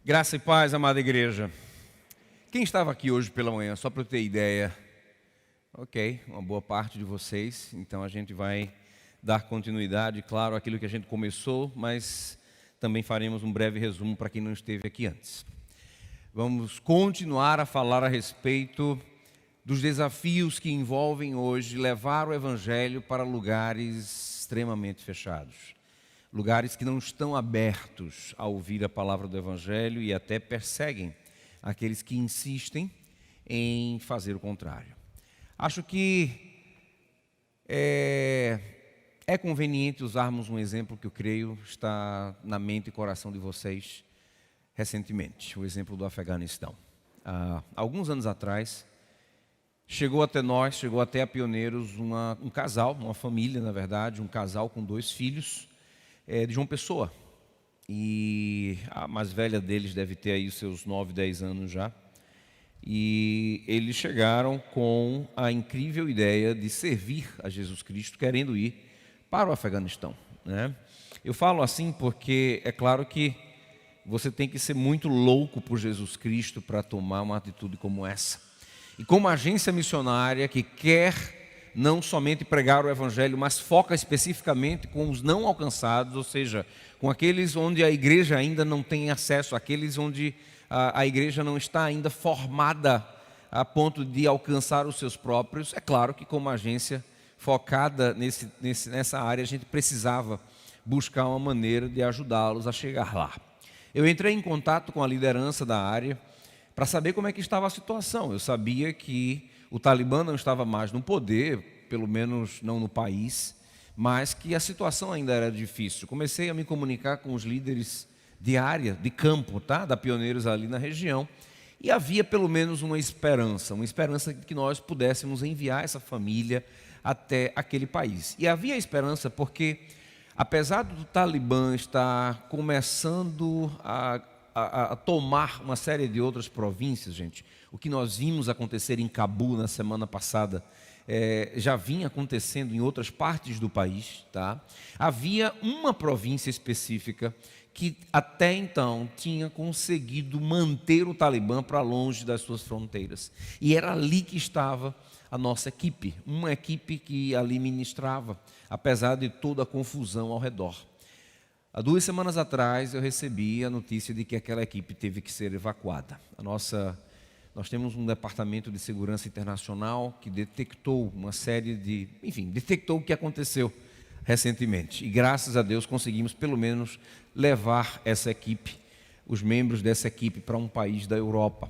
Graça e paz, amada igreja. Quem estava aqui hoje pela manhã, só para eu ter ideia? Ok, uma boa parte de vocês. Então a gente vai dar continuidade, claro, àquilo que a gente começou, mas também faremos um breve resumo para quem não esteve aqui antes. Vamos continuar a falar a respeito dos desafios que envolvem hoje levar o Evangelho para lugares extremamente fechados. Lugares que não estão abertos a ouvir a palavra do Evangelho e até perseguem aqueles que insistem em fazer o contrário. Acho que é conveniente usarmos um exemplo que eu creio está na mente e coração de vocês recentemente, o exemplo do Afeganistão. Há alguns anos atrás, chegou até nós, chegou até a Pioneiros um casal, uma família na verdade, um casal com 2 filhos, de João Pessoa, e a mais velha deles deve ter aí os seus 9, 10 anos já, e eles chegaram com a incrível ideia de servir a Jesus Cristo, querendo ir para o Afeganistão, né? Eu falo assim porque é claro que você tem que ser muito louco por Jesus Cristo para tomar uma atitude como essa, e como agência missionária que quer não somente pregar o Evangelho, mas foca especificamente com os não alcançados, ou seja, com aqueles onde a igreja ainda não tem acesso, aqueles onde a igreja não está ainda formada a ponto de alcançar os seus próprios. É claro que como agência focada nessa área, a gente precisava buscar uma maneira de ajudá-los a chegar lá. Eu entrei em contato com a liderança da área para saber como é que estava a situação. Eu sabia que o Talibã não estava mais no poder, pelo menos não no país, mas que a situação ainda era difícil. Comecei a me comunicar com os líderes de área, de campo, da Pioneiros ali na região, e havia pelo menos uma esperança de que nós pudéssemos enviar essa família até aquele país. E havia esperança porque, apesar do Talibã estar começando a tomar uma série de outras províncias, gente, o que nós vimos acontecer em Cabu na semana passada, já vinha acontecendo em outras partes do país, Havia uma província específica que até então tinha conseguido manter o Talibã para longe das suas fronteiras. E era ali que estava a nossa equipe, uma equipe que ali ministrava, apesar de toda a confusão ao redor. Há 2 semanas atrás eu recebi a notícia de que aquela equipe teve que ser evacuada. Nós temos um departamento de segurança internacional que detectou uma série de... detectou o que aconteceu recentemente. E graças a Deus conseguimos pelo menos levar essa equipe, os membros dessa equipe, para um país da Europa.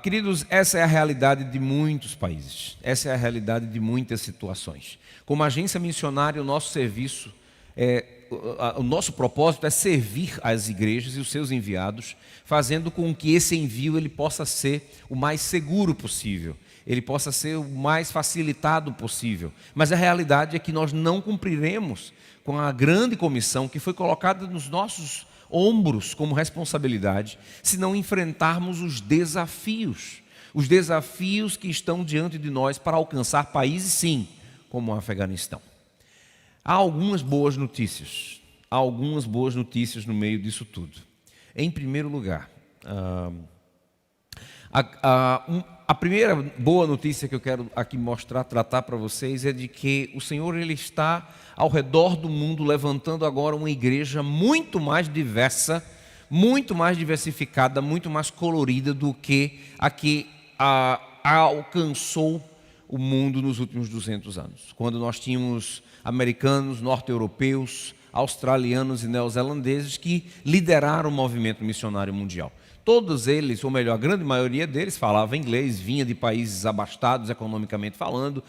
Queridos, essa é a realidade de muitos países. Essa é a realidade de muitas situações. Como agência missionária, o nosso serviço... o nosso propósito é servir as igrejas e os seus enviados, fazendo com que esse envio ele possa ser o mais seguro possível, ele possa ser o mais facilitado possível. Mas a realidade é que nós não cumpriremos com a grande comissão que foi colocada nos nossos ombros como responsabilidade, se não enfrentarmos os desafios que estão diante de nós para alcançar países, sim, como o Afeganistão. Há algumas boas notícias no meio disso tudo. Em primeiro lugar, a primeira boa notícia que eu quero aqui tratar para vocês é de que o Senhor ele está ao redor do mundo levantando agora uma igreja muito mais diversa, muito mais diversificada, muito mais colorida do que a que alcançou o mundo nos últimos 200 anos. Quando nós tínhamos americanos, norte-europeus, australianos e neozelandeses que lideraram o movimento missionário mundial. Todos eles, ou melhor, a grande maioria deles falava inglês, vinha de países abastados economicamente falando,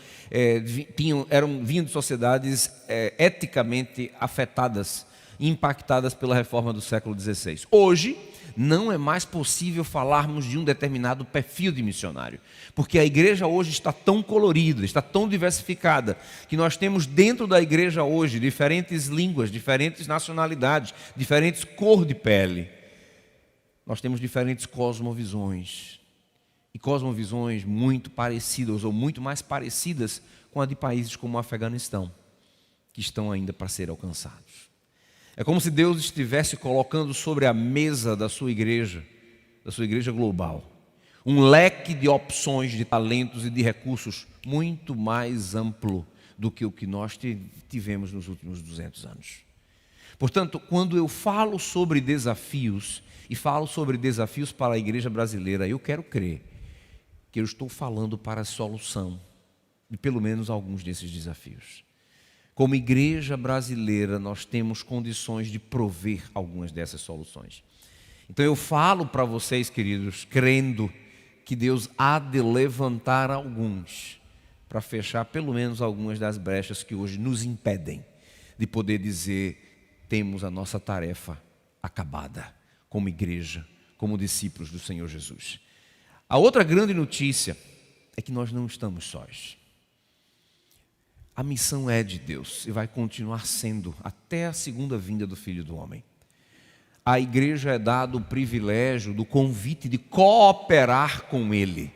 vinham de sociedades eticamente afetadas, impactadas pela reforma do século XVI. Hoje, não é mais possível falarmos de um determinado perfil de missionário, porque a igreja hoje está tão colorida, está tão diversificada, que nós temos dentro da igreja hoje diferentes línguas, diferentes nacionalidades, diferentes cor de pele. Nós temos diferentes cosmovisões, e cosmovisões muito parecidas, ou muito mais parecidas com a de países como o Afeganistão, que estão ainda para ser alcançados. É como se Deus estivesse colocando sobre a mesa da sua igreja global, um leque de opções, de talentos e de recursos muito mais amplo do que o que nós tivemos nos últimos 200 anos. Portanto, quando eu falo sobre desafios, e falo sobre desafios para a igreja brasileira, eu quero crer que eu estou falando para a solução de pelo menos alguns desses desafios. Como igreja brasileira, nós temos condições de prover algumas dessas soluções. Então eu falo para vocês, queridos, crendo que Deus há de levantar alguns para fechar pelo menos algumas das brechas que hoje nos impedem de poder dizer: temos a nossa tarefa acabada como igreja, como discípulos do Senhor Jesus. A outra grande notícia é que nós não estamos sós. A missão é de Deus e vai continuar sendo até a segunda vinda do Filho do Homem. A igreja é dado o privilégio do convite de cooperar com Ele,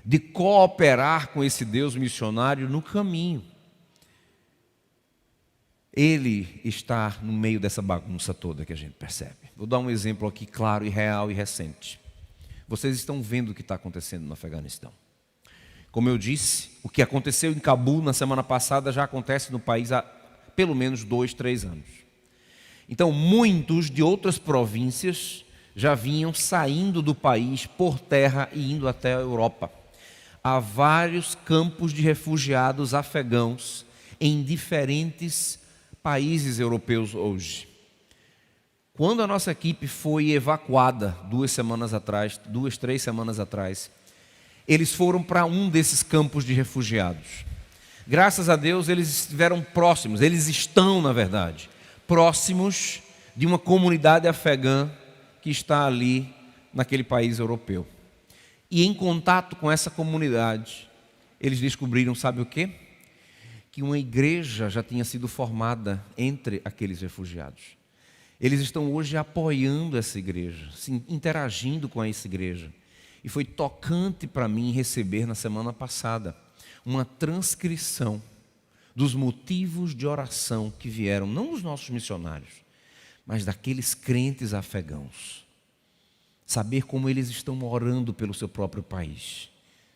de cooperar com esse Deus missionário no caminho. Ele está no meio dessa bagunça toda que a gente percebe. Vou dar um exemplo aqui claro e real e recente. Vocês estão vendo o que está acontecendo no Afeganistão. Como eu disse, o que aconteceu em Cabul na semana passada já acontece no país há pelo menos 2, 3 anos. Então, muitos de outras províncias já vinham saindo do país por terra e indo até a Europa. Há vários campos de refugiados afegãos em diferentes países europeus hoje. Quando a nossa equipe foi evacuada 2, 3 semanas atrás, eles foram para um desses campos de refugiados. Graças a Deus eles estiveram próximos, eles estão, na verdade, próximos de uma comunidade afegã que está ali naquele país europeu. E em contato com essa comunidade, eles descobriram, sabe o quê? Que uma igreja já tinha sido formada entre aqueles refugiados. Eles estão hoje apoiando essa igreja, interagindo com essa igreja. E foi tocante para mim receber na semana passada uma transcrição dos motivos de oração que vieram, não dos nossos missionários, mas daqueles crentes afegãos. Saber como eles estão orando pelo seu próprio país.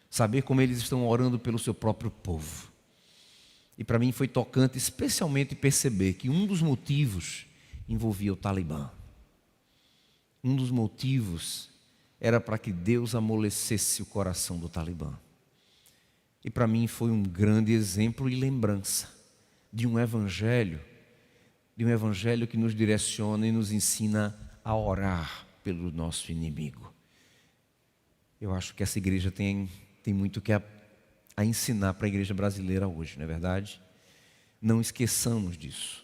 Saber como eles estão orando pelo seu próprio povo. E para mim foi tocante, especialmente perceber que um dos motivos envolvia o Talibã. Um dos motivos era para que Deus amolecesse o coração do Talibã. E para mim foi um grande exemplo e lembrança de um evangelho que nos direciona e nos ensina a orar pelo nosso inimigo. Eu acho que essa igreja tem muito que a ensinar para a igreja brasileira hoje, não é verdade? Não esqueçamos disso.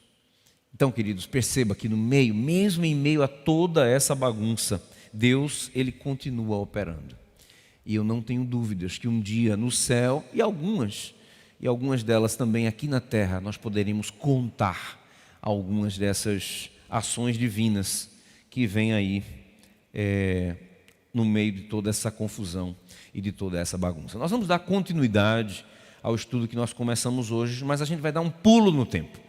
Então, queridos, perceba que no meio, mesmo em meio a toda essa bagunça, Deus, Ele continua operando. E eu não tenho dúvidas que um dia no céu, e algumas delas também aqui na terra, nós poderemos contar algumas dessas ações divinas que vêm aí no meio de toda essa confusão e de toda essa bagunça. Nós vamos dar continuidade ao estudo que nós começamos hoje, mas a gente vai dar um pulo no tempo.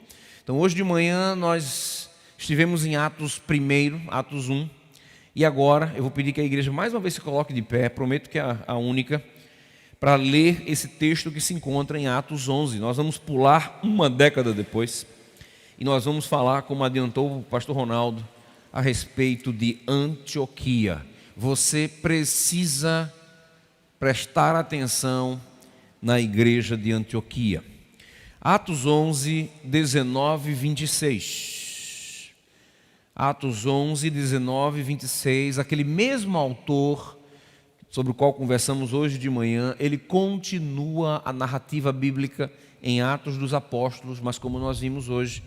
Então hoje de manhã nós estivemos em Atos 1, Atos 1, e agora eu vou pedir que a igreja mais uma vez se coloque de pé, prometo que é a única, para ler esse texto que se encontra em Atos 11. Nós vamos pular uma década depois e nós vamos falar, como adiantou o pastor Ronaldo, a respeito de Antioquia. Você precisa prestar atenção na igreja de Antioquia. Atos 11, 19 e 26. Atos 11, 19 e 26, aquele mesmo autor sobre o qual conversamos hoje de manhã, ele continua a narrativa bíblica em Atos dos Apóstolos, mas como nós vimos hoje,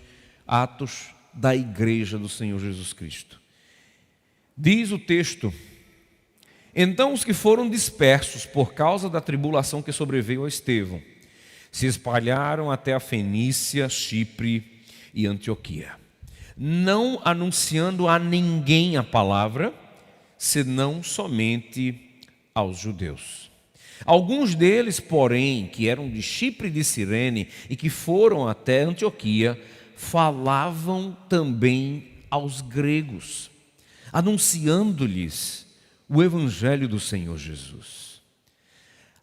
Atos da Igreja do Senhor Jesus Cristo. Diz o texto: então os que foram dispersos por causa da tribulação que sobreveio a Estevão, se espalharam até a Fenícia, Chipre e Antioquia, não anunciando a ninguém a palavra, senão somente aos judeus. Alguns deles, porém, que eram de Chipre e de Cirene e que foram até Antioquia, falavam também aos gregos, anunciando-lhes o evangelho do Senhor Jesus.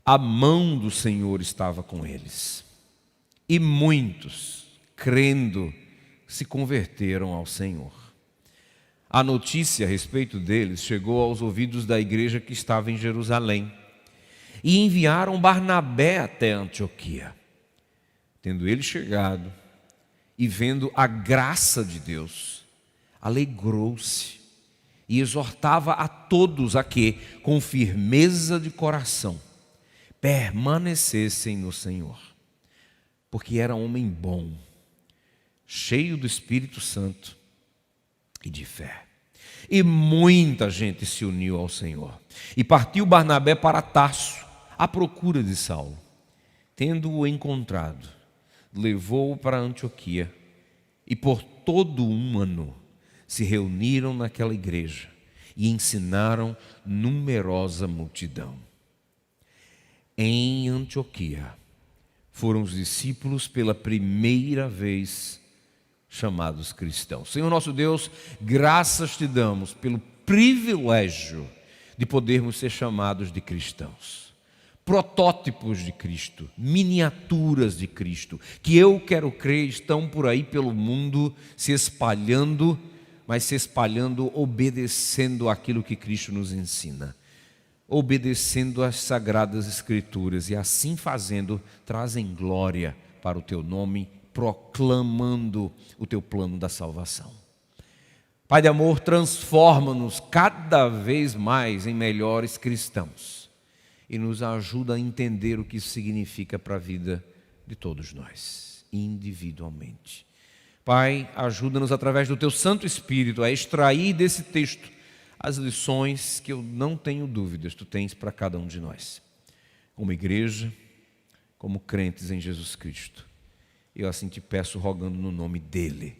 A mão do Senhor estava com eles, e muitos, crendo, se converteram ao Senhor. A notícia a respeito deles chegou aos ouvidos da igreja que estava em Jerusalém, e enviaram Barnabé até Antioquia. Tendo ele chegado e vendo a graça de Deus, alegrou-se e exortava a todos a que, com firmeza de coração, permanecessem no Senhor, porque era homem bom, cheio do Espírito Santo e de fé. E muita gente se uniu ao Senhor. E partiu Barnabé para Tarso, à procura de Saulo. Tendo-o encontrado, levou-o para Antioquia, e por todo um ano se reuniram naquela igreja e ensinaram numerosa multidão. Em Antioquia foram os discípulos pela primeira vez chamados cristãos. Senhor nosso Deus, graças te damos pelo privilégio de podermos ser chamados de cristãos, protótipos de Cristo, miniaturas de Cristo, que eu quero crer estão por aí pelo mundo se espalhando, mas se espalhando obedecendo aquilo que Cristo nos ensina, obedecendo às sagradas escrituras, e assim fazendo trazem glória para o teu nome, proclamando o teu plano da salvação. Pai de amor, transforma-nos cada vez mais em melhores cristãos e nos ajuda a entender o que isso significa para a vida de todos nós, individualmente. Pai, ajuda-nos através do teu Santo Espírito a extrair desse texto as lições que eu não tenho dúvidas tu tens para cada um de nós, como igreja, como crentes em Jesus Cristo. Eu assim te peço, rogando no nome dele,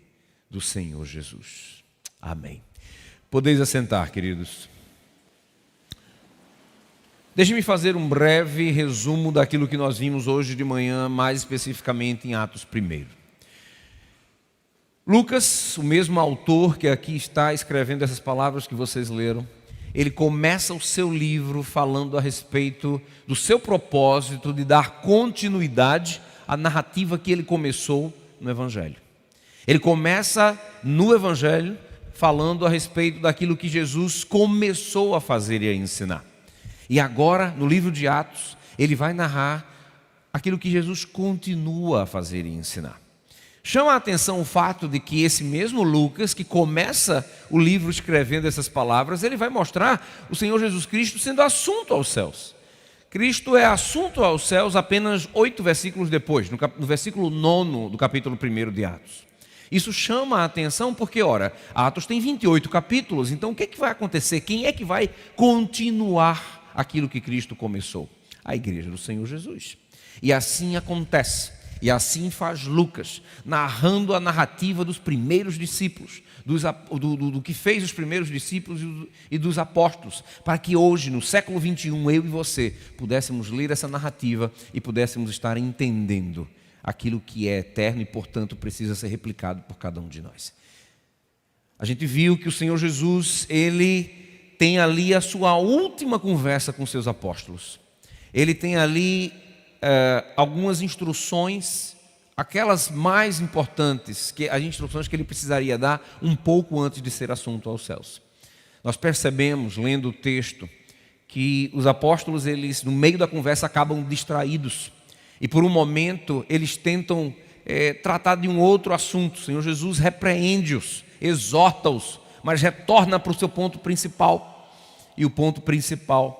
do Senhor Jesus. Amém. Podeis assentar, queridos. Deixe-me fazer um breve resumo daquilo que nós vimos hoje de manhã, mais especificamente em Atos 1. Lucas, o mesmo autor que aqui está escrevendo essas palavras que vocês leram, ele começa o seu livro falando a respeito do seu propósito de dar continuidade a narrativa que ele começou no Evangelho. Ele começa no Evangelho falando a respeito daquilo que Jesus começou a fazer e a ensinar. E agora, no livro de Atos, ele vai narrar aquilo que Jesus continua a fazer e ensinar. Chama a atenção o fato de que esse mesmo Lucas, que começa o livro escrevendo essas palavras, ele vai mostrar o Senhor Jesus Cristo sendo assunto aos céus. Cristo é assunto aos céus apenas 8 versículos depois, no versículo 9 do capítulo 1 de Atos. Isso chama a atenção porque, ora, Atos tem 28 capítulos, então o que vai acontecer? Quem é que vai continuar aquilo que Cristo começou? A igreja do Senhor Jesus. E assim acontece, e assim faz Lucas, narrando a narrativa dos primeiros discípulos, do que fez os primeiros discípulos e dos apóstolos, para que hoje, no século 21, eu e você pudéssemos ler essa narrativa e pudéssemos estar entendendo aquilo que é eterno e, portanto, precisa ser replicado por cada um de nós. A gente viu que o Senhor Jesus, ele tem ali a sua última conversa com seus apóstolos. Ele tem ali algumas instruções, aquelas mais importantes, as instruções que ele precisaria dar um pouco antes de ser assunto aos céus. Nós percebemos, lendo o texto, que os apóstolos, eles, no meio da conversa, acabam distraídos. E por um momento, eles tentam tratar de um outro assunto. O Senhor Jesus repreende-os, exorta-os, mas retorna para o seu ponto principal. E o ponto principal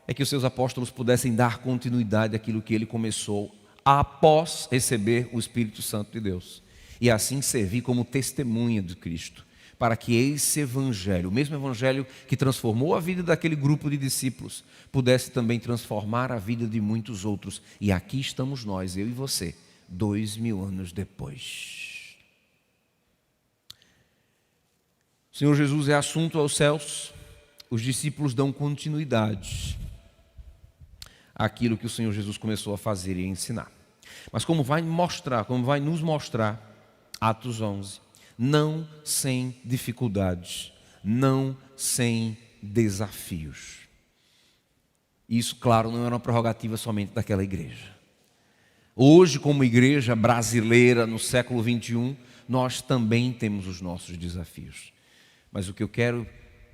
é que os seus apóstolos pudessem dar continuidade àquilo que ele começou após receber o Espírito Santo de Deus, e assim servir como testemunha de Cristo, para que esse evangelho, o mesmo evangelho que transformou a vida daquele grupo de discípulos, pudesse também transformar a vida de muitos outros. E aqui estamos nós, eu e você, 2000 anos depois. O Senhor Jesus é assunto aos céus, os discípulos dão continuidade àquilo que o Senhor Jesus começou a fazer e a ensinar. Mas como vai nos mostrar Atos 11. Não sem dificuldades, não sem desafios. Isso, claro, não era uma prerrogativa somente daquela igreja. Hoje, como igreja brasileira no século 21, nós também temos os nossos desafios. Mas o que eu quero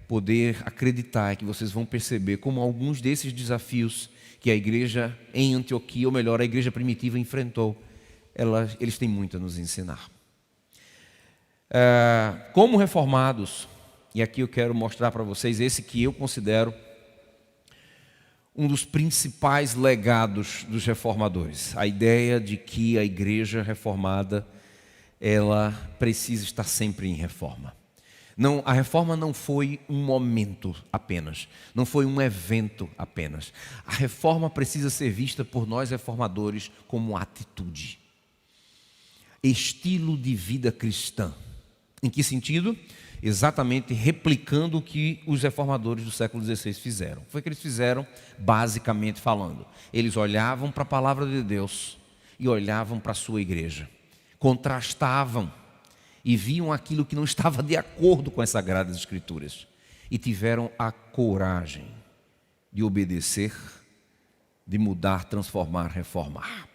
poder acreditar é que vocês vão perceber como alguns desses desafios que a igreja em Antioquia, ou melhor, a igreja primitiva enfrentou, eles têm muito a nos ensinar. Como reformados, e aqui eu quero mostrar para vocês esse que eu considero um dos principais legados dos reformadores, a ideia de que a igreja reformada, ela precisa estar sempre em reforma. Não, a reforma não foi um momento apenas, não foi um evento apenas. A reforma precisa ser vista por nós reformadores como atitude, estilo de vida cristã. Em que sentido? Exatamente replicando o que os reformadores do século XVI fizeram. Foi o que eles fizeram, basicamente falando. Eles olhavam para a palavra de Deus e olhavam para a sua igreja, contrastavam e viam aquilo que não estava de acordo com as Sagradas Escrituras e tiveram a coragem de obedecer, de mudar, transformar, reformar.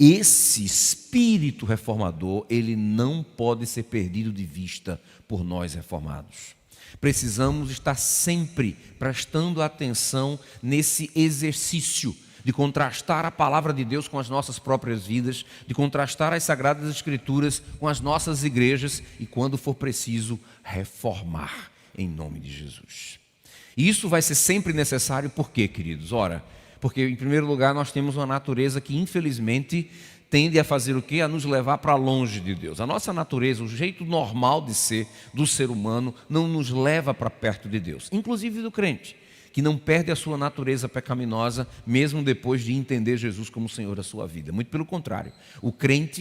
Esse espírito reformador, ele não pode ser perdido de vista por nós reformados. Precisamos estar sempre prestando atenção nesse exercício de contrastar a palavra de Deus com as nossas próprias vidas, de contrastar as Sagradas Escrituras com as nossas igrejas e, quando for preciso, reformar em nome de Jesus. E isso vai ser sempre necessário, por quê, queridos? Ora, porque, em primeiro lugar, nós temos uma natureza que, infelizmente, tende a fazer o quê? A nos levar para longe de Deus. A nossa natureza, o jeito normal de ser do ser humano, não nos leva para perto de Deus. Inclusive do crente, que não perde a sua natureza pecaminosa, mesmo depois de entender Jesus como Senhor da sua vida. Muito pelo contrário.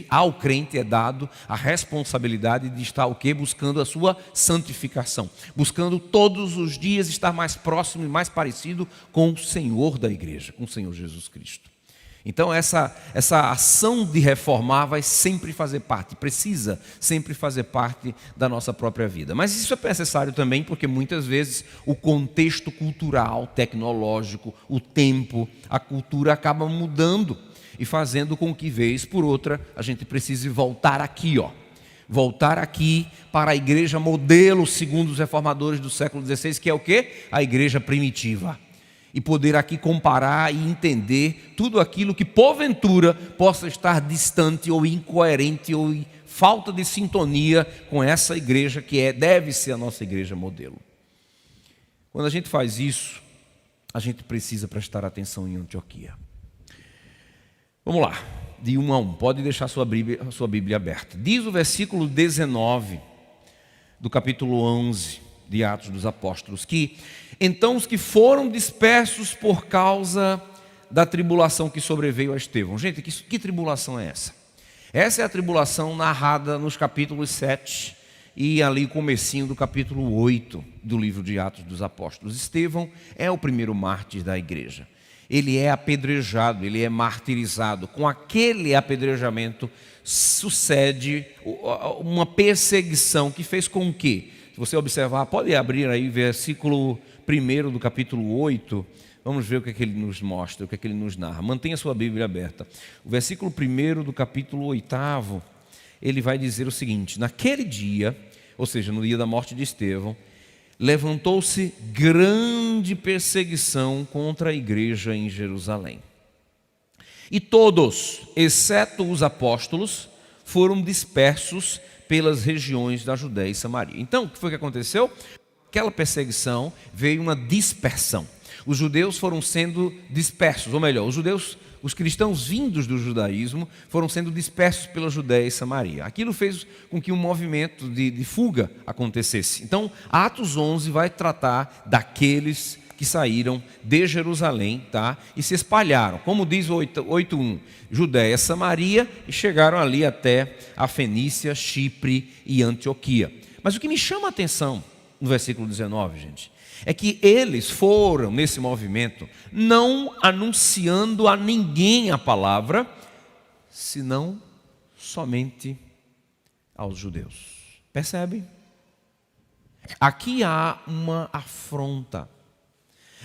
Ao crente é dado a responsabilidade de estar o quê? Buscando a sua santificação. Buscando todos os dias estar mais próximo e mais parecido com o Senhor da igreja, com o Senhor Jesus Cristo. Então essa ação de reformar vai sempre fazer parte, precisa sempre fazer parte da nossa própria vida. Mas isso é necessário também porque muitas vezes o contexto cultural, tecnológico, o tempo, a cultura acaba mudando e fazendo com que, vez por outra, a gente precise voltar aqui, voltar aqui para a igreja modelo segundo os reformadores do século XVI, que é o quê? A igreja primitiva. E poder aqui comparar e entender tudo aquilo que porventura possa estar distante ou incoerente ou em falta de sintonia com essa igreja que deve ser a nossa igreja modelo. Quando a gente faz isso, a gente precisa prestar atenção em Antioquia. Vamos lá, de 1 a 1, pode deixar a sua Bíblia aberta. Diz o versículo 19 do capítulo 11 de Atos dos Apóstolos, que então os que foram dispersos por causa da tribulação que sobreveio a Estevão. Gente, que tribulação é essa? Essa é a tribulação narrada nos capítulos 7 e ali comecinho do capítulo 8 do livro de Atos dos Apóstolos. Estevão é o primeiro mártir da igreja. Ele é apedrejado, ele é martirizado. Com aquele apedrejamento sucede uma perseguição que fez com que, se você observar, pode abrir aí versículo 1 do capítulo 8, vamos ver o que é que ele nos mostra, o que é que ele nos narra. Mantenha a sua Bíblia aberta. O versículo 1 do capítulo 8, ele vai dizer o seguinte: naquele dia, ou seja, no dia da morte de Estevão, levantou-se grande perseguição contra a igreja em Jerusalém. E todos, exceto os apóstolos, foram dispersos pelas regiões da Judéia e Samaria. Então, o que foi que aconteceu? Aquela perseguição veio uma dispersão. Os judeus foram sendo dispersos, ou melhor, os cristãos vindos do judaísmo foram sendo dispersos pela Judéia e Samaria. Aquilo fez com que um movimento de fuga acontecesse. Então, Atos 11 vai tratar daqueles que saíram de Jerusalém, e se espalharam, como diz o 8:1, Judéia, Samaria, e chegaram ali até a Fenícia, Chipre e Antioquia. Mas o que me chama a atenção no versículo 19, gente, é que eles foram nesse movimento não anunciando a ninguém a palavra, senão somente aos judeus. Percebem? Aqui há uma afronta.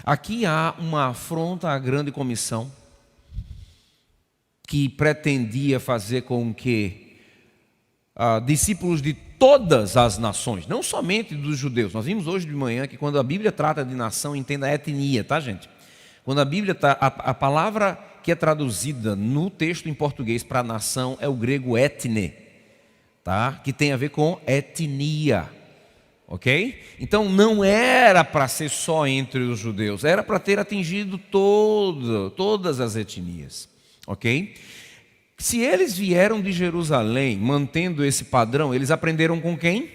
Aqui há uma afronta à grande comissão que pretendia fazer com que discípulos de todas as nações, não somente dos judeus. Nós vimos hoje de manhã que quando a Bíblia trata de nação, entenda a etnia, tá, gente? Quando a Bíblia a palavra que é traduzida no texto em português para nação é o grego etne, tá? Que tem a ver com etnia. Ok? Então não era para ser só entre os judeus, era para ter atingido todas as etnias. Ok? Se eles vieram de Jerusalém mantendo esse padrão, eles aprenderam com quem?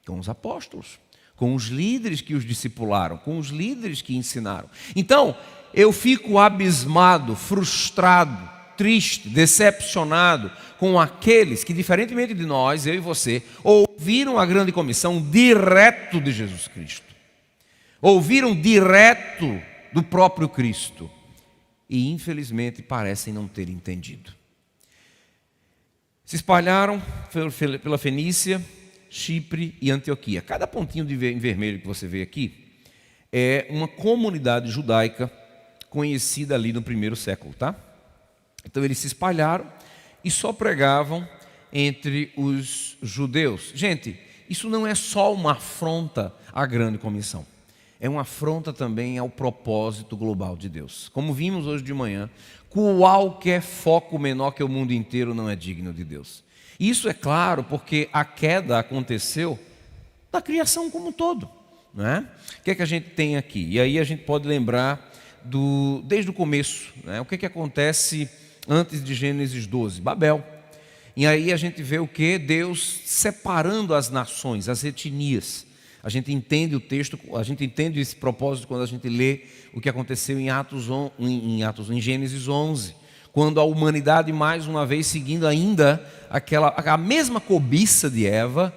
Com os apóstolos, com os líderes que os discipularam, com os líderes que ensinaram. Então eu fico abismado, frustrado, triste, decepcionado com aqueles que, diferentemente de nós, eu e você, ouviram a grande comissão direto de Jesus Cristo. Ouviram direto do próprio Cristo. E, infelizmente, parecem não ter entendido. Se espalharam pela Fenícia, Chipre e Antioquia. Cada pontinho em vermelho que você vê aqui é uma comunidade judaica conhecida ali no primeiro século, tá? Então eles se espalharam e só pregavam entre os judeus. Gente, isso não é só uma afronta à grande comissão. É uma afronta também ao propósito global de Deus. Como vimos hoje de manhã, qualquer foco menor que o mundo inteiro não é digno de Deus. Isso é claro porque a queda aconteceu da criação como um todo, não é? O que é que a gente tem aqui? E aí a gente pode lembrar desde o começo, né? O que é que acontece antes de Gênesis 12? Babel. E aí a gente vê o que? Deus separando as nações, as etnias. A gente entende o texto, a gente entende esse propósito quando a gente lê o que aconteceu em Gênesis 11, quando a humanidade, mais uma vez, seguindo ainda a mesma cobiça de Eva,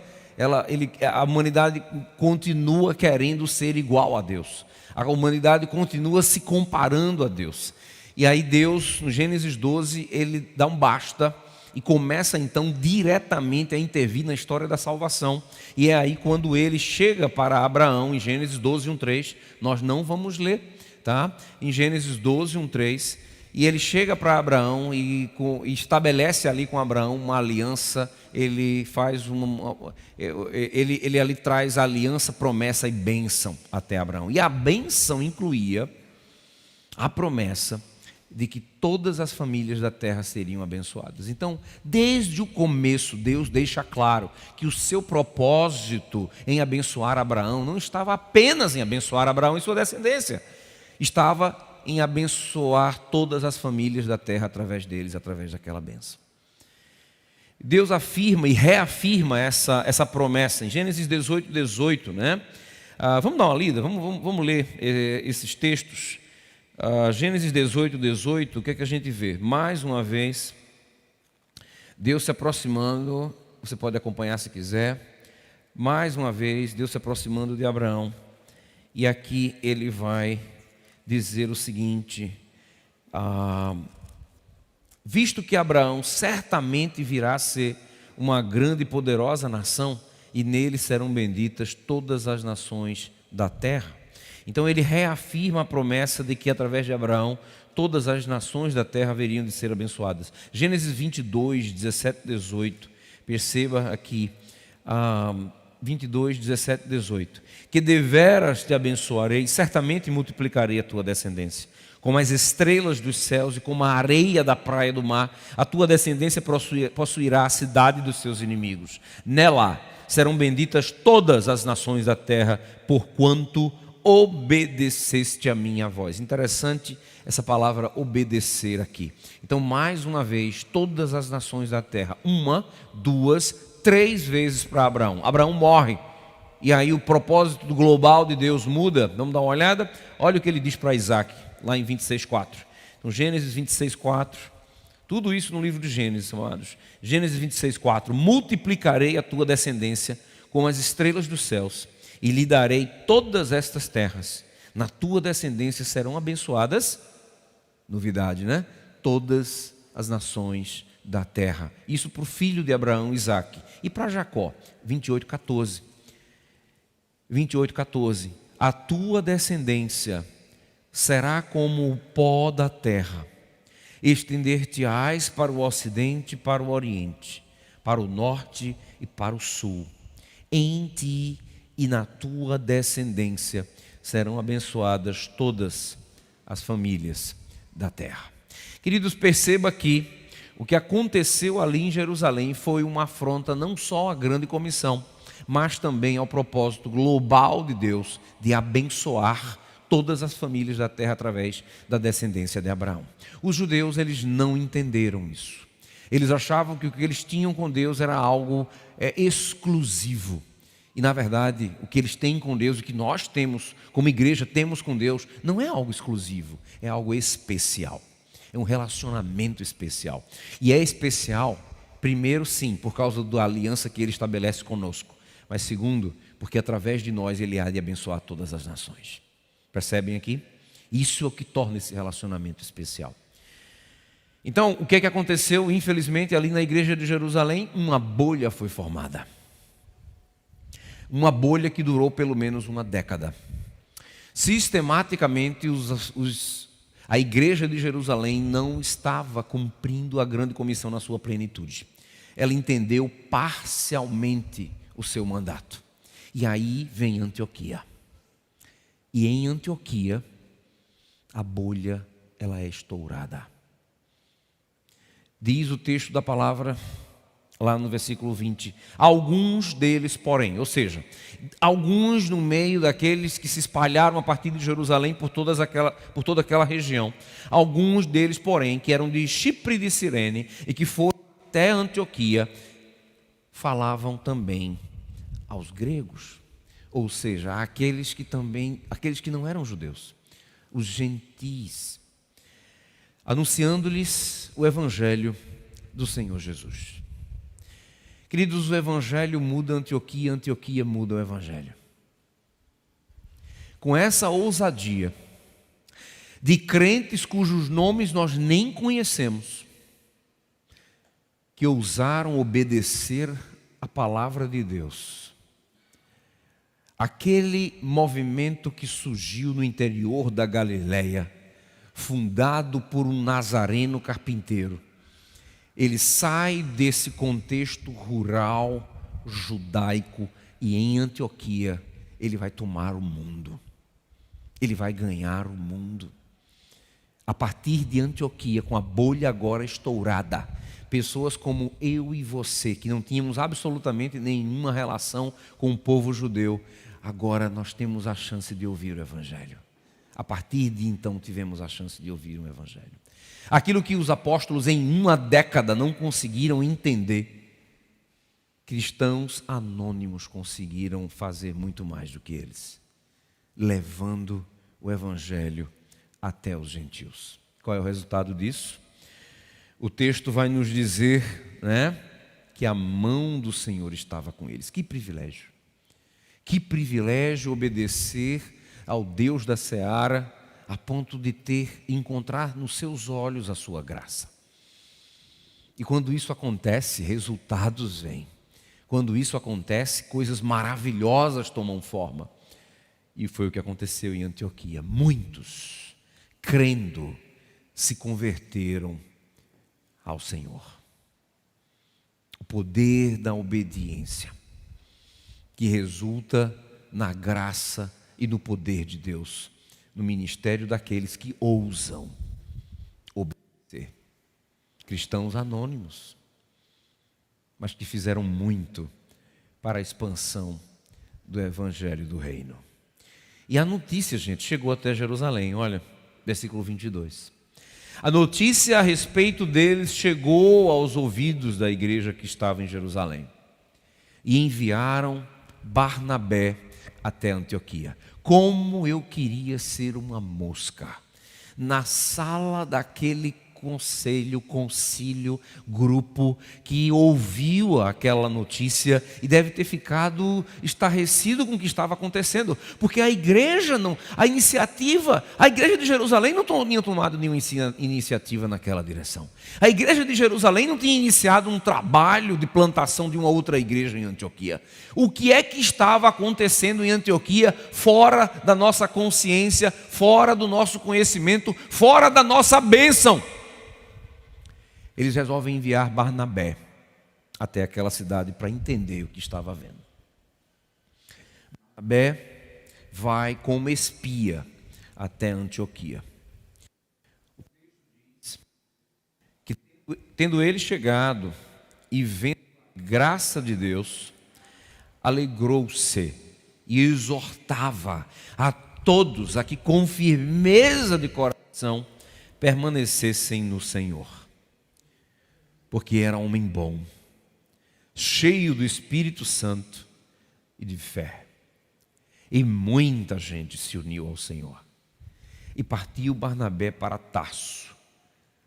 a humanidade continua querendo ser igual a Deus. A humanidade continua se comparando a Deus. E aí Deus, no Gênesis 12, ele dá um basta e começa então diretamente a intervir na história da salvação. E é aí quando ele chega para Abraão, em Gênesis 12, 1:3, nós não vamos ler, tá? Em Gênesis 12, 1:3, e ele chega para Abraão e estabelece ali com Abraão uma aliança. Ele ali traz a aliança, promessa e bênção até Abraão. E a bênção incluía a promessa de que todas as famílias da terra seriam abençoadas. Então, desde o começo, Deus deixa claro que o seu propósito em abençoar Abraão não estava apenas em abençoar Abraão e sua descendência, estava em abençoar todas as famílias da terra através deles, através daquela bênção. Deus afirma e reafirma essa promessa em Gênesis 18, 18, né? Vamos dar uma lida, vamos ler esses textos. Gênesis 18, 18, o que é que a gente vê? Mais uma vez, Deus se aproximando, você pode acompanhar se quiser. Mais uma vez, Deus se aproximando de Abraão. E aqui ele vai dizer o seguinte: visto que Abraão certamente virá a ser uma grande e poderosa nação, e nele serão benditas todas as nações da terra. Então ele reafirma a promessa de que através de Abraão todas as nações da terra haveriam de ser abençoadas. Gênesis 22, 17, 18. Perceba aqui, 22, 17, 18. Que deveras te abençoarei, certamente multiplicarei a tua descendência, como as estrelas dos céus e como a areia da praia do mar. A tua descendência possuirá a cidade dos seus inimigos. Nela serão benditas todas as nações da terra, porquanto obedeceste a minha voz. Interessante essa palavra obedecer aqui. Então, mais uma vez, todas as nações da terra, 1, 2, 3 vezes para Abraão. Abraão morre. E aí o propósito global de Deus muda. Vamos dar uma olhada? Olha o que ele diz para Isaac, lá em 26:4. Então, Gênesis 26:4. Tudo isso no livro de Gênesis, amados. Gênesis 26:4. Multiplicarei a tua descendência como as estrelas dos céus, e lhe darei todas estas terras. Na tua descendência serão abençoadas, novidade, né? Todas as nações da terra. Isso para o filho de Abraão, Isaque. E para Jacó, 28:14. 28:14. A tua descendência será como o pó da terra. Estender-te-ás para o ocidente e para o oriente, para o norte e para o sul. Em ti e na tua descendência serão abençoadas todas as famílias da terra. Queridos, perceba que o que aconteceu ali em Jerusalém foi uma afronta não só à grande comissão, mas também ao propósito global de Deus de abençoar todas as famílias da terra através da descendência de Abraão. Os judeus, eles não entenderam isso. Eles achavam que o que eles tinham com Deus era algo exclusivo. E na verdade, o que eles têm com Deus, o que nós temos como igreja, temos com Deus, não é algo exclusivo, é algo especial. É um relacionamento especial. E é especial, primeiro sim, por causa da aliança que Ele estabelece conosco. Mas segundo, porque através de nós Ele há de abençoar todas as nações. Percebem aqui? Isso é o que torna esse relacionamento especial. Então, o que é que aconteceu? Infelizmente, ali na igreja de Jerusalém, uma bolha foi formada. Uma bolha que durou pelo menos uma década. Sistematicamente, a igreja de Jerusalém não estava cumprindo a grande comissão na sua plenitude. Ela entendeu parcialmente o seu mandato. E aí vem Antioquia. E em Antioquia, a bolha ela é estourada. Diz o texto da palavra, lá no versículo 20, alguns deles, porém, ou seja, alguns no meio daqueles que se espalharam a partir de Jerusalém por toda aquela região, alguns deles, porém, que eram de Chipre e de Cirene e que foram até Antioquia, falavam também aos gregos, ou seja, aqueles que não eram judeus, os gentis, anunciando-lhes o evangelho do Senhor Jesus. Queridos, o evangelho muda Antioquia, Antioquia muda o evangelho. Com essa ousadia de crentes cujos nomes nós nem conhecemos, que ousaram obedecer a palavra de Deus, aquele movimento que surgiu no interior da Galileia, fundado por um nazareno carpinteiro, ele sai desse contexto rural, judaico, e em Antioquia ele vai tomar o mundo. Ele vai ganhar o mundo. A partir de Antioquia, com a bolha agora estourada, pessoas como eu e você, que não tínhamos absolutamente nenhuma relação com o povo judeu, agora nós temos a chance de ouvir o evangelho. A partir de então tivemos a chance de ouvir o evangelho. Aquilo que os apóstolos em uma década não conseguiram entender, cristãos anônimos conseguiram fazer muito mais do que eles, levando o evangelho até os gentios. Qual é o resultado disso? O texto vai nos dizer, que a mão do Senhor estava com eles. Que privilégio! Que privilégio obedecer ao Deus da seara, a ponto de encontrar nos seus olhos a sua graça. E quando isso acontece, resultados vêm. Quando isso acontece, coisas maravilhosas tomam forma. E foi o que aconteceu em Antioquia. Muitos, crendo, se converteram ao Senhor. O poder da obediência, que resulta na graça e no poder de Deus, no ministério daqueles que ousam obedecer. Cristãos anônimos, mas que fizeram muito para a expansão do evangelho do reino. E a notícia, gente, chegou até Jerusalém. Olha, versículo 22. A notícia a respeito deles chegou aos ouvidos da igreja que estava em Jerusalém. E enviaram Barnabé até Antioquia. Como eu queria ser uma mosca na sala daquele conselho, concílio, grupo que ouviu aquela notícia e deve ter ficado estarrecido com o que estava acontecendo, porque a igreja a igreja de Jerusalém não tinha tomado nenhuma iniciativa naquela direção. A igreja de Jerusalém não tinha iniciado um trabalho de plantação de uma outra igreja em Antioquia. O que é que estava acontecendo em Antioquia fora da nossa consciência, fora do nosso conhecimento, fora da nossa bênção? Eles resolvem enviar Barnabé até aquela cidade para entender o que estava havendo. Barnabé vai como espia até Antioquia. Que, tendo ele chegado e vendo a graça de Deus, alegrou-se e exortava a todos a que com firmeza de coração permanecessem no Senhor, porque era homem bom, cheio do Espírito Santo e de fé. E muita gente se uniu ao Senhor. E partiu Barnabé para Tarso,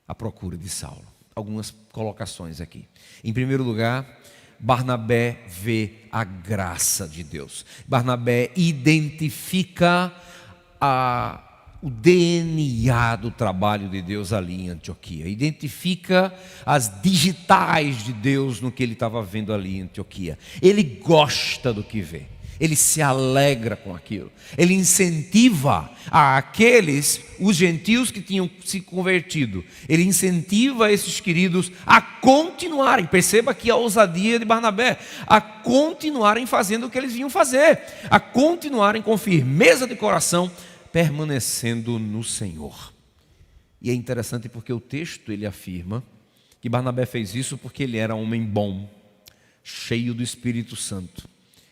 à procura de Saulo. Algumas colocações aqui. Em primeiro lugar, Barnabé vê a graça de Deus. Barnabé identifica o DNA do trabalho de Deus ali em Antioquia. Identifica as digitais de Deus no que ele estava vendo ali em Antioquia. Ele gosta do que vê. Ele se alegra com aquilo. Ele incentiva os gentios que tinham se convertido. Ele incentiva esses queridos a continuarem. Perceba aqui a ousadia de Barnabé. A continuarem fazendo o que eles vinham fazer. A continuarem com firmeza de coração, permanecendo no Senhor. E é interessante porque o texto ele afirma que Barnabé fez isso porque ele era homem bom, cheio do Espírito Santo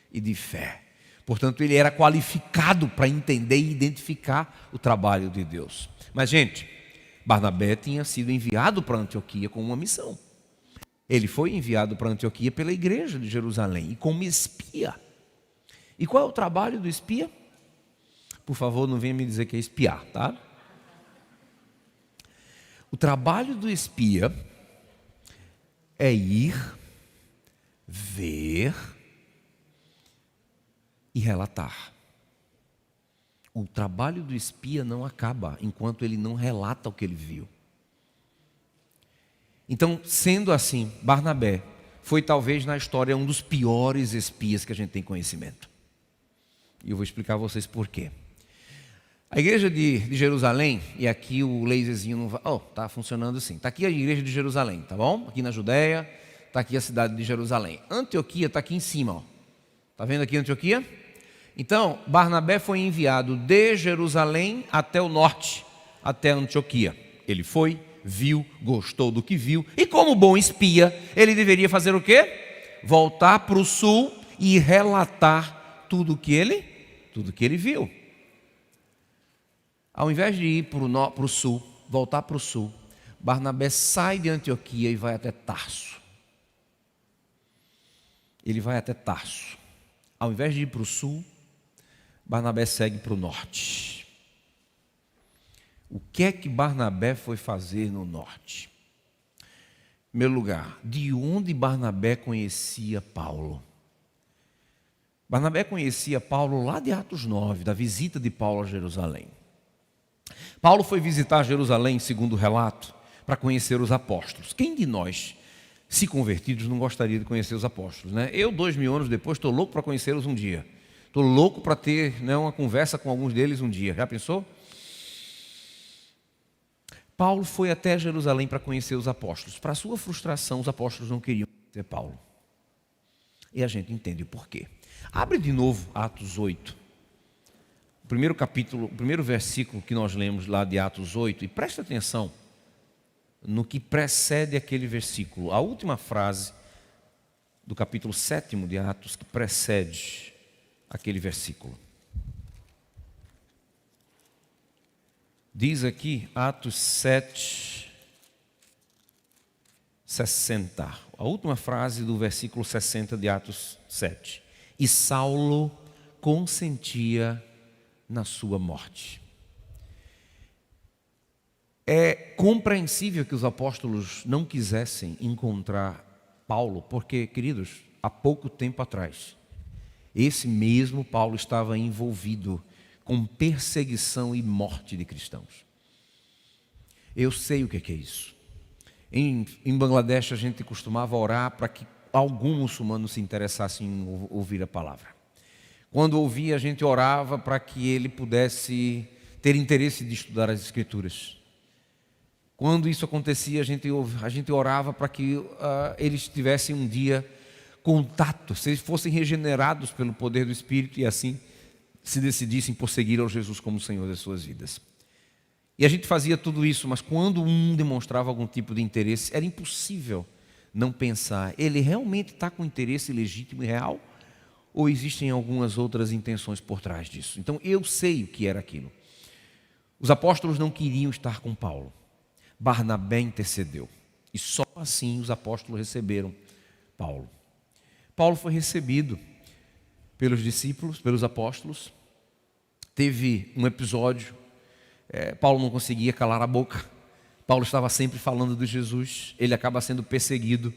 e de fé. Portanto, ele era qualificado para entender e identificar o trabalho de Deus. Mas, gente, Barnabé tinha sido enviado para Antioquia com uma missão. Ele foi enviado para Antioquia pela igreja de Jerusalém e como espia. E qual é o trabalho do espia? Por favor, não venha me dizer que é espiar, tá? O trabalho do espia é ir, ver e relatar. O trabalho do espia não acaba enquanto ele não relata o que ele viu. Então, sendo assim, Barnabé foi talvez na história um dos piores espias que a gente tem conhecimento. E eu vou explicar a vocês por quê. A igreja de Jerusalém, e aqui o laserzinho não vai... tá funcionando assim. Está aqui a igreja de Jerusalém, tá bom? Aqui na Judéia, está aqui a cidade de Jerusalém. Antioquia está aqui em cima, ó. Tá vendo aqui Antioquia? Então, Barnabé foi enviado de Jerusalém até o norte, até Antioquia. Ele foi, viu, gostou do que viu, e como bom espia, ele deveria fazer o quê? Voltar para o sul e relatar tudo que ele viu. Ao invés de ir para o sul, voltar para o sul, Barnabé sai de Antioquia e vai até Tarso. Ele vai até Tarso. Ao invés de ir para o sul, Barnabé segue para o norte. O que é que Barnabé foi fazer no norte? Em primeiro lugar, de onde Barnabé conhecia Paulo? Barnabé conhecia Paulo lá de Atos 9, da visita de Paulo a Jerusalém. Paulo foi visitar Jerusalém, segundo o relato, para conhecer os apóstolos. Quem de nós, se convertidos, não gostaria de conhecer os apóstolos, né? Eu, 2000 anos depois, estou louco para conhecê-los um dia. Estou louco para ter uma conversa com alguns deles um dia. Já pensou? Paulo foi até Jerusalém para conhecer os apóstolos. Para sua frustração, os apóstolos não queriam conhecer Paulo. E a gente entende o porquê. Abre de novo Atos 8. O primeiro capítulo, o primeiro versículo que nós lemos lá de Atos 8. E presta atenção no que precede aquele versículo. A última frase do capítulo 7 de Atos que precede aquele versículo. Diz aqui, Atos 7, 60. A última frase do versículo 60 de Atos 7. E Saulo consentia na sua morte. É compreensível que os apóstolos não quisessem encontrar Paulo, porque, queridos, há pouco tempo atrás, esse mesmo Paulo estava envolvido com perseguição e morte de cristãos. Eu sei o que é isso. Em Bangladesh, a gente costumava orar para que algum muçulmano se interessasse em ouvir a palavra. Quando ouvia, a gente orava para que ele pudesse ter interesse de estudar as Escrituras. Quando isso acontecia, a gente orava para que eles tivessem um dia contato, se eles fossem regenerados pelo poder do Espírito e assim se decidissem por seguir ao Jesus como Senhor das suas vidas. E a gente fazia tudo isso, mas quando um demonstrava algum tipo de interesse, era impossível não pensar, ele realmente está com interesse legítimo e real? Ou existem algumas outras intenções por trás disso? Então eu sei o que era aquilo. Os apóstolos não queriam estar com Paulo. Barnabé intercedeu. E só assim os apóstolos receberam Paulo. Paulo foi recebido pelos discípulos, pelos apóstolos. Teve um episódio, Paulo não conseguia calar a boca. Paulo estava sempre falando de Jesus. Ele acaba sendo perseguido.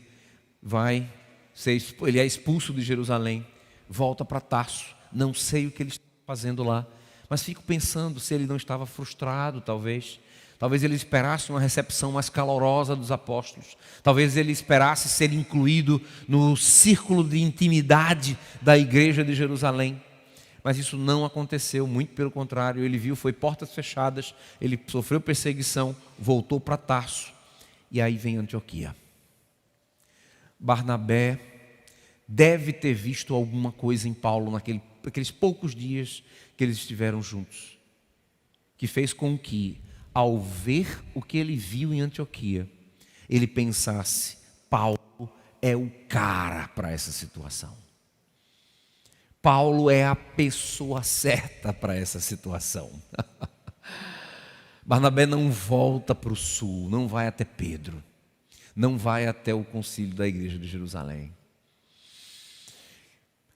Ele é expulso de Jerusalém. Volta para Tarso. Não sei o que ele está fazendo lá. Mas fico pensando se ele não estava frustrado, talvez. Talvez ele esperasse uma recepção mais calorosa dos apóstolos. Talvez ele esperasse ser incluído no círculo de intimidade da igreja de Jerusalém. Mas isso não aconteceu, muito pelo contrário. Ele viu, foi portas fechadas, ele sofreu perseguição, voltou para Tarso. E aí vem Antioquia. Barnabé deve ter visto alguma coisa em Paulo naqueles poucos dias que eles estiveram juntos, que fez com que, ao ver o que ele viu em Antioquia, ele pensasse: Paulo é o cara para essa situação. Paulo é a pessoa certa para essa situação. Barnabé não volta para o sul, não vai até Pedro, não vai até o concílio da igreja de Jerusalém.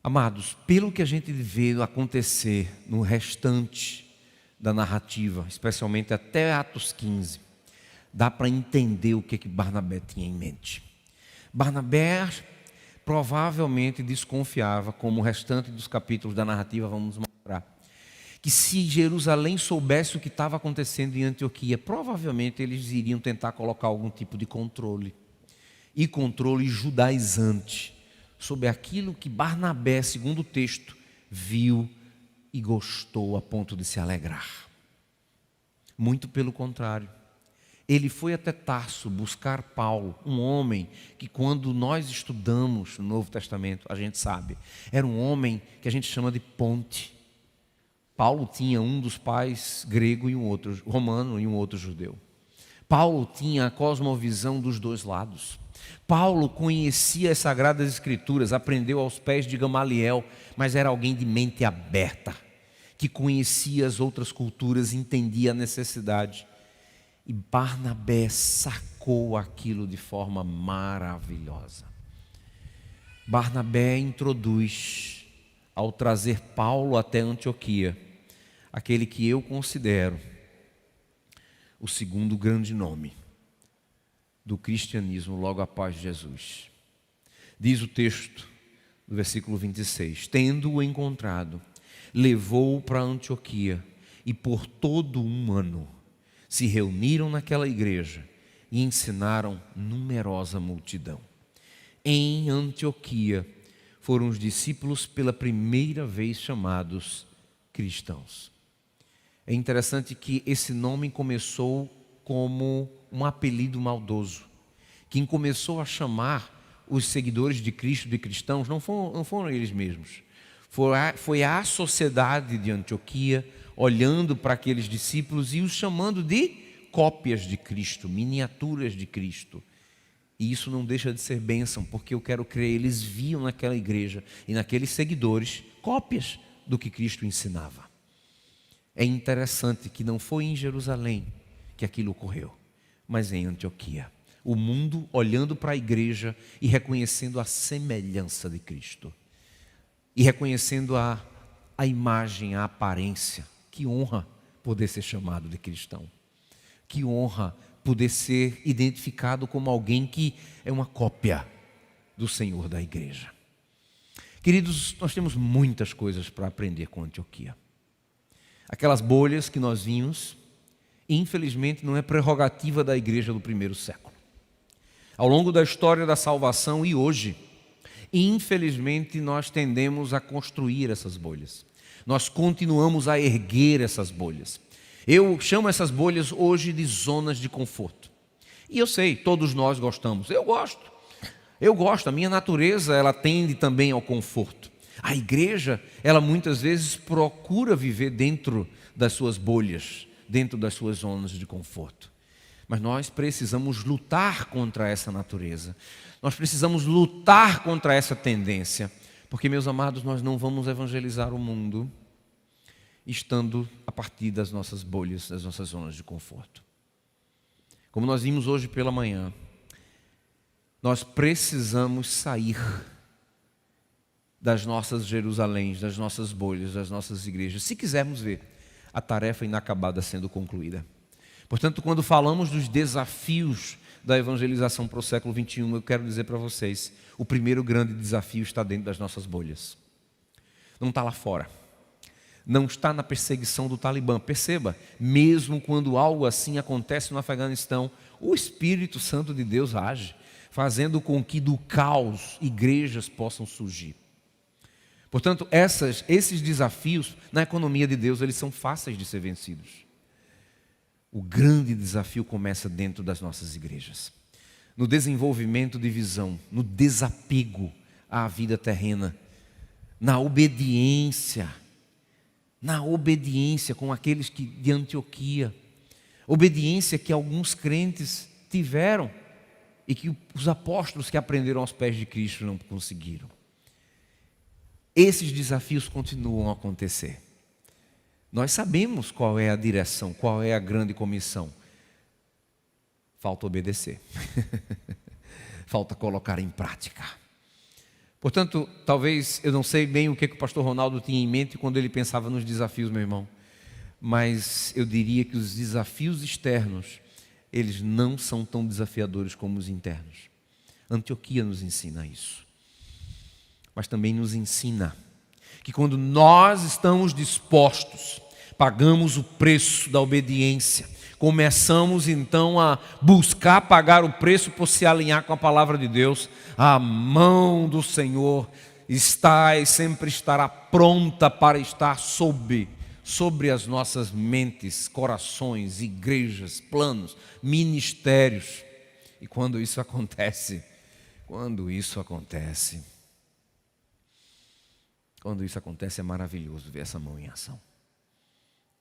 Amados, pelo que a gente vê acontecer no restante da narrativa, especialmente até Atos 15, dá para entender o que Barnabé tinha em mente. Barnabé provavelmente desconfiava, como o restante dos capítulos da narrativa vamos mostrar, que se Jerusalém soubesse o que estava acontecendo em Antioquia, provavelmente eles iriam tentar colocar algum tipo de controle, e controle judaizante, sobre aquilo que Barnabé, segundo o texto, viu e gostou a ponto de se alegrar. Muito pelo contrário. Ele foi até Tarso buscar Paulo, um homem que, quando nós estudamos no Novo Testamento, a gente sabe, era um homem que a gente chama de ponte. Paulo tinha um dos pais grego e um outro romano e um outro judeu. Paulo tinha a cosmovisão dos dois lados. Paulo conhecia as Sagradas Escrituras, aprendeu aos pés de Gamaliel, mas era alguém de mente aberta, que conhecia as outras culturas, entendia a necessidade. E Barnabé sacou aquilo de forma maravilhosa. Barnabé introduz, ao trazer Paulo até Antioquia, aquele que eu considero o segundo grande nome do cristianismo logo após Jesus. Diz o texto do versículo 26, tendo-o encontrado, levou-o para Antioquia e por todo um ano se reuniram naquela igreja e ensinaram numerosa multidão. Em Antioquia foram os discípulos pela primeira vez chamados cristãos. É interessante que esse nome começou como um apelido maldoso. Quem começou a chamar os seguidores de Cristo de cristãos não foram eles mesmos. Foi a sociedade de Antioquia olhando para aqueles discípulos e os chamando de cópias de Cristo, miniaturas de Cristo. E isso não deixa de ser bênção, porque eu quero crer, eles viam naquela igreja e naqueles seguidores cópias do que Cristo ensinava. É interessante que não foi em Jerusalém que aquilo ocorreu, mas em Antioquia. O mundo olhando para a igreja e reconhecendo a semelhança de Cristo. E reconhecendo a imagem, a aparência. Que honra poder ser chamado de cristão. Que honra poder ser identificado como alguém que é uma cópia do Senhor da igreja. Queridos, nós temos muitas coisas para aprender com Antioquia. Aquelas bolhas que nós vimos, infelizmente não é prerrogativa da igreja do primeiro século. Ao longo da história da salvação e hoje, infelizmente nós tendemos a construir essas bolhas. Nós continuamos a erguer essas bolhas. Eu chamo essas bolhas hoje de zonas de conforto. E eu sei, todos nós gostamos. Eu gosto, a minha natureza ela tende também ao conforto. A igreja, ela muitas vezes procura viver dentro das suas bolhas, dentro das suas zonas de conforto. Mas nós precisamos lutar contra essa natureza. Nós precisamos lutar contra essa tendência. Porque, meus amados, nós não vamos evangelizar o mundo estando a partir das nossas bolhas, das nossas zonas de conforto. Como nós vimos hoje pela manhã, nós precisamos sair das nossas Jerusaléns, das nossas bolhas, das nossas igrejas, se quisermos ver a tarefa inacabada sendo concluída. Portanto, quando falamos dos desafios da evangelização para o século XXI, eu quero dizer para vocês, o primeiro grande desafio está dentro das nossas bolhas. Não está lá fora. Não está na perseguição do Talibã. Perceba, mesmo quando algo assim acontece no Afeganistão, o Espírito Santo de Deus age, fazendo com que do caos igrejas possam surgir. Portanto, esses desafios na economia de Deus, eles são fáceis de ser vencidos. O grande desafio começa dentro das nossas igrejas. No desenvolvimento de visão, no desapego à vida terrena, na obediência com aqueles de Antioquia. Obediência que alguns crentes tiveram e que os apóstolos que aprenderam aos pés de Cristo não conseguiram. Esses desafios continuam a acontecer. Nós sabemos qual é a direção, qual é a grande comissão. Falta obedecer. Falta colocar em prática. Portanto, talvez, eu não sei bem o que o pastor Ronaldo tinha em mente quando ele pensava nos desafios, meu irmão. Mas eu diria que os desafios externos, eles não são tão desafiadores como os internos. Antioquia nos ensina isso. Mas também nos ensina que quando nós estamos dispostos, pagamos o preço da obediência, começamos então a buscar pagar o preço por se alinhar com a palavra de Deus, a mão do Senhor está e sempre estará pronta para estar sobre as nossas mentes, corações, igrejas, planos, ministérios. E quando isso acontece é maravilhoso ver essa mão em ação.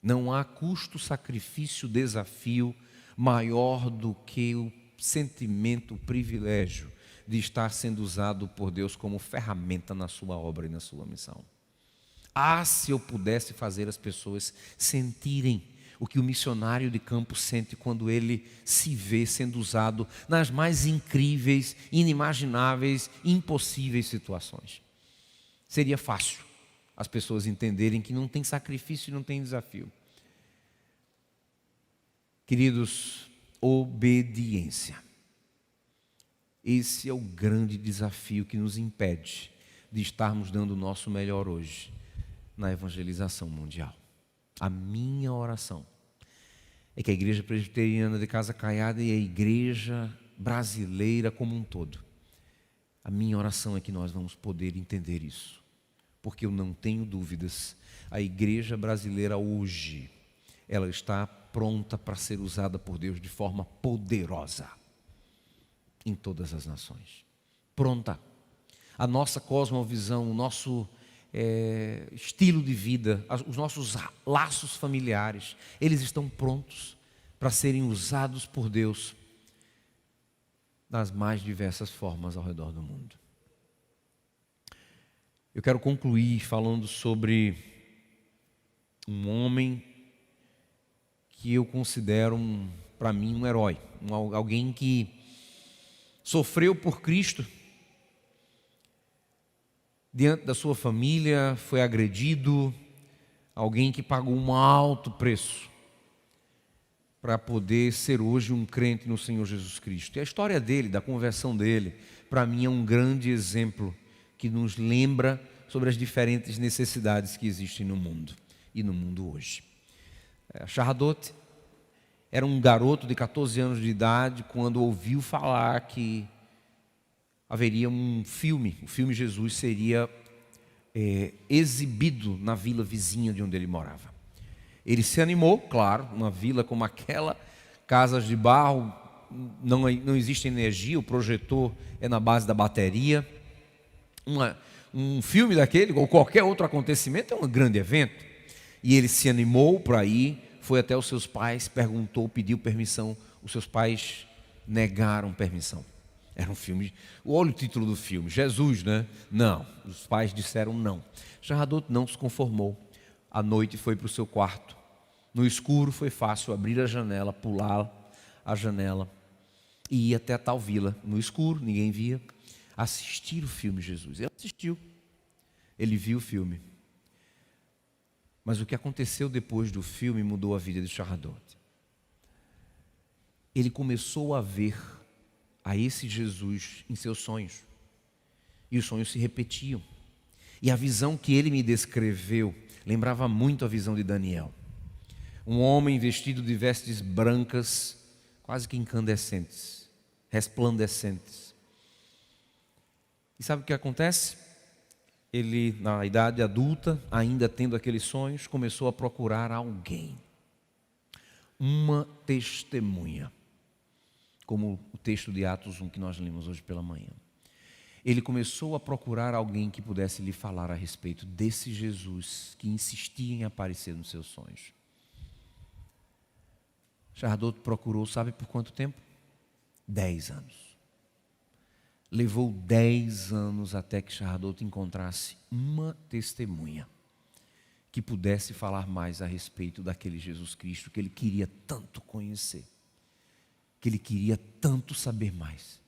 Não há custo, sacrifício, desafio maior do que o sentimento, o privilégio de estar sendo usado por Deus como ferramenta na sua obra e na sua missão. Se eu pudesse fazer as pessoas sentirem o que o missionário de campo sente quando ele se vê sendo usado nas mais incríveis, inimagináveis, impossíveis situações. Seria fácil as pessoas entenderem que não tem sacrifício e não tem desafio. Queridos, obediência. Esse é o grande desafio que nos impede de estarmos dando o nosso melhor hoje na evangelização mundial. A minha oração é que a Igreja Presbiteriana de Casa Caiada e a Igreja brasileira como um todo, a minha oração é que nós vamos poder entender isso. Porque eu não tenho dúvidas, a igreja brasileira hoje, ela está pronta para ser usada por Deus de forma poderosa em todas as nações. Pronta. A nossa cosmovisão, o nosso estilo de vida, os nossos laços familiares, eles estão prontos para serem usados por Deus nas mais diversas formas ao redor do mundo. Eu quero concluir falando sobre um homem que eu considero, para mim, um herói. Alguém que sofreu por Cristo, diante da sua família, foi agredido, alguém que pagou um alto preço para poder ser hoje um crente no Senhor Jesus Cristo. E a história dele, da conversão dele, para mim é um grande exemplo que nos lembra sobre as diferentes necessidades que existem no mundo e no mundo hoje. Shahadot era um garoto de 14 anos de idade quando ouviu falar que haveria um filme, o filme Jesus seria exibido na vila vizinha de onde ele morava. Ele se animou, claro, uma vila como aquela, casas de barro, não existe energia, o projetor é na base da bateria. Um filme daquele, ou qualquer outro acontecimento, é um grande evento. E ele se animou para ir, foi até os seus pais, perguntou, pediu permissão. Os seus pais negaram permissão. Era um filme, olha o título do filme, Jesus, né? Não, os pais disseram não. Shahadot não se conformou. À noite foi para o seu quarto. No escuro foi fácil abrir a janela, pular a janela e ir até a tal vila. No escuro, ninguém via, assistir o filme Jesus. Ele assistiu, ele viu o filme. Mas o que aconteceu depois do filme mudou a vida de Shahadot. Ele começou a ver a esse Jesus em seus sonhos. E os sonhos se repetiam. E a visão que ele me descreveu lembrava muito a visão de Daniel. Um homem vestido de vestes brancas, quase que incandescentes, resplandecentes. E sabe o que acontece? Ele, na idade adulta, ainda tendo aqueles sonhos, começou a procurar alguém. Uma testemunha. Como o texto de Atos 1 que nós lemos hoje pela manhã. Ele começou a procurar alguém que pudesse lhe falar a respeito desse Jesus que insistia em aparecer nos seus sonhos. Shahadot procurou, sabe por quanto tempo? 10 anos. Levou 10 anos até que Shahadot encontrasse uma testemunha que pudesse falar mais a respeito daquele Jesus Cristo que ele queria tanto conhecer, que ele queria tanto saber mais.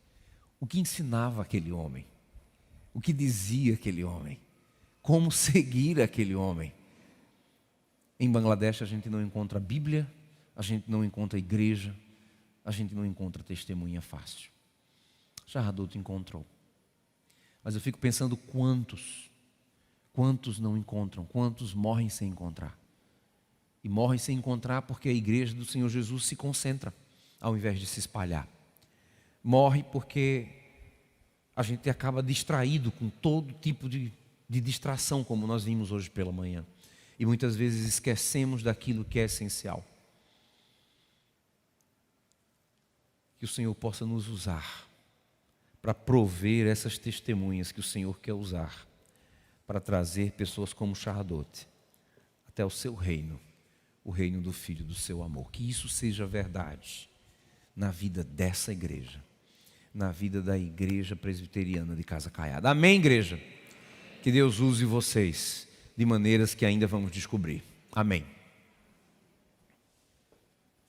O que ensinava aquele homem? O que dizia aquele homem? Como seguir aquele homem? Em Bangladesh a gente não encontra Bíblia, a gente não encontra igreja, a gente não encontra testemunha fácil. Shahadot encontrou. Mas eu fico pensando quantos não encontram, quantos morrem sem encontrar. E morrem sem encontrar porque a igreja do Senhor Jesus se concentra, ao invés de se espalhar. Morre porque a gente acaba distraído com todo tipo de distração, como nós vimos hoje pela manhã. E muitas vezes esquecemos daquilo que é essencial. Que o Senhor possa nos usar para prover essas testemunhas que o Senhor quer usar para trazer pessoas como Shahadot até o seu reino, o reino do Filho do seu amor. Que isso seja verdade na vida dessa igreja, na vida da igreja presbiteriana de Casa Caiada. Amém, igreja? Que Deus use vocês de maneiras que ainda vamos descobrir. Amém.